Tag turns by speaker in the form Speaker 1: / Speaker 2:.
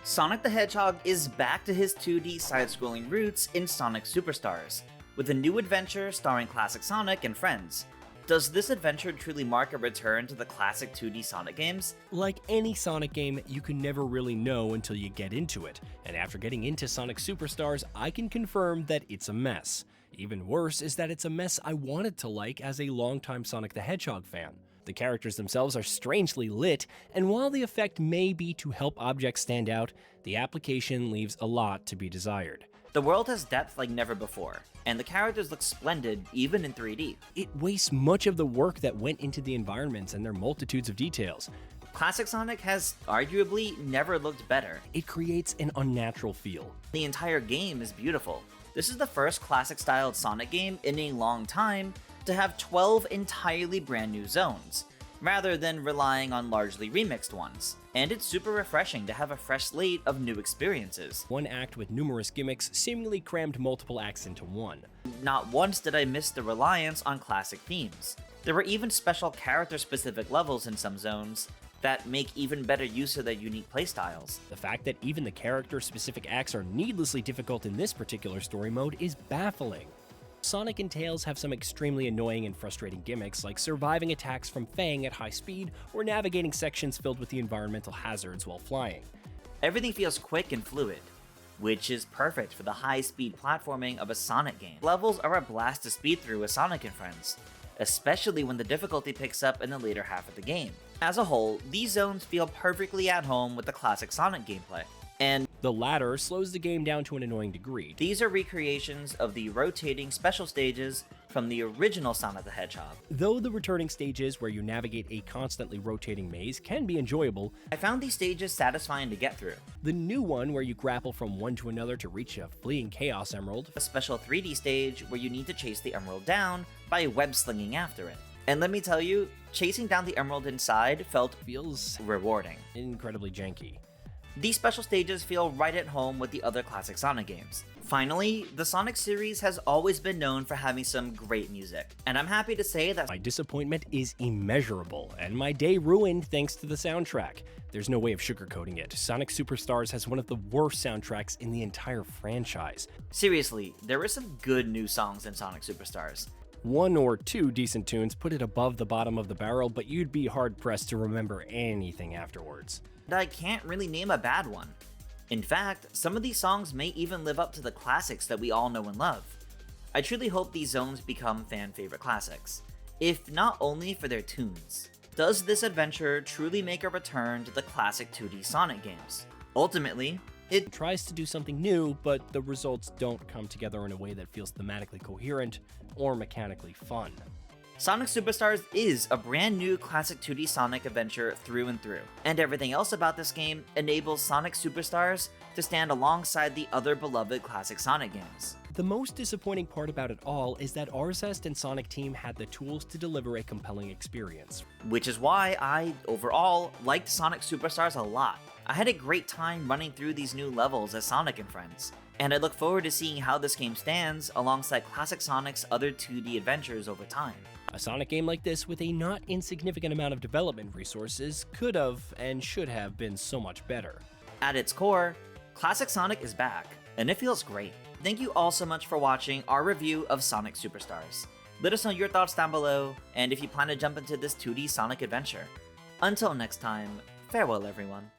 Speaker 1: Sonic the Hedgehog is back to his 2D side-scrolling roots in Sonic Superstars, with a new adventure starring classic Sonic and friends. Does this adventure truly mark a return to the classic 2D Sonic games?
Speaker 2: Like any Sonic game, you can never really know until you get into it, and after getting into Sonic Superstars, I can confirm that it's a mess. Even worse is that it's a mess I wanted to like as a longtime Sonic the Hedgehog fan. The characters themselves are strangely lit, and while the effect may be to help objects stand out, the application leaves a lot to be desired.
Speaker 1: The world has depth like never before, and the characters look splendid even in 3D.
Speaker 2: It wastes much of the work that went into the environments and their multitudes of details.
Speaker 1: Classic Sonic has arguably never looked better.
Speaker 2: It creates an unnatural feel.
Speaker 1: The entire game is beautiful. This is the first classic-styled Sonic game in a long time to have 12 entirely brand new zones, rather than relying on largely remixed ones. And it's super refreshing to have a fresh slate of new experiences.
Speaker 2: One act with numerous gimmicks seemingly crammed multiple acts into one.
Speaker 1: Not once did I miss the reliance on classic themes. There were even special character-specific levels in some zones that make even better use of their unique playstyles.
Speaker 2: The fact that even the character-specific acts are needlessly difficult in this particular story mode is baffling. Sonic and Tails have some extremely annoying and frustrating gimmicks like surviving attacks from Fang at high speed or navigating sections filled with the environmental hazards while flying.
Speaker 1: Everything feels quick and fluid, which is perfect for the high-speed platforming of a Sonic game. Levels are a blast to speed through with Sonic and friends, especially when the difficulty picks up in the later half of the game. As a whole, these zones feel perfectly at home with the classic Sonic gameplay, and
Speaker 2: the latter slows the game down to an annoying degree.
Speaker 1: These are recreations of the rotating special stages from the original Sonic the Hedgehog.
Speaker 2: Though the returning stages where you navigate a constantly rotating maze can be enjoyable,
Speaker 1: I found these stages satisfying to get through.
Speaker 2: The new one where you grapple from one to another to reach a fleeing Chaos Emerald,
Speaker 1: a special 3D stage where you need to chase the emerald down by web-slinging after it. And let me tell you, chasing down the emerald inside feels rewarding.
Speaker 2: Incredibly janky.
Speaker 1: These special stages feel right at home with the other classic Sonic games. Finally, the Sonic series has always been known for having some great music, and I'm happy to say that
Speaker 2: my disappointment is immeasurable, and my day ruined thanks to the soundtrack. There's no way of sugarcoating it. Sonic Superstars has one of the worst soundtracks in the entire franchise.
Speaker 1: Seriously, there were some good new songs in Sonic Superstars.
Speaker 2: One or two decent tunes put it above the bottom of the barrel, but you'd be hard-pressed to remember anything afterwards.
Speaker 1: I can't really name a bad one. In fact, some of these songs may even live up to the classics that we all know and love. I truly hope these zones become fan-favorite classics, if not only for their tunes. Does this adventure truly make a return to the classic 2D Sonic games? Ultimately, it
Speaker 2: tries to do something new, but the results don't come together in a way that feels thematically coherent or mechanically fun.
Speaker 1: Sonic Superstars is a brand new classic 2D Sonic adventure through and through, and everything else about this game enables Sonic Superstars to stand alongside the other beloved classic Sonic games.
Speaker 2: The most disappointing part about it all is that Arzest and Sonic Team had the tools to deliver a compelling experience.
Speaker 1: Which is why I, overall, liked Sonic Superstars a lot. I had a great time running through these new levels as Sonic and friends, and I look forward to seeing how this game stands alongside classic Sonic's other 2D adventures over time.
Speaker 2: A Sonic game like this with a not insignificant amount of development resources could have and should have been so much better.
Speaker 1: At its core, classic Sonic is back, and it feels great. Thank you all so much for watching our review of Sonic Superstars. Let us know your thoughts down below, and if you plan to jump into this 2D Sonic adventure. Until next time, farewell everyone.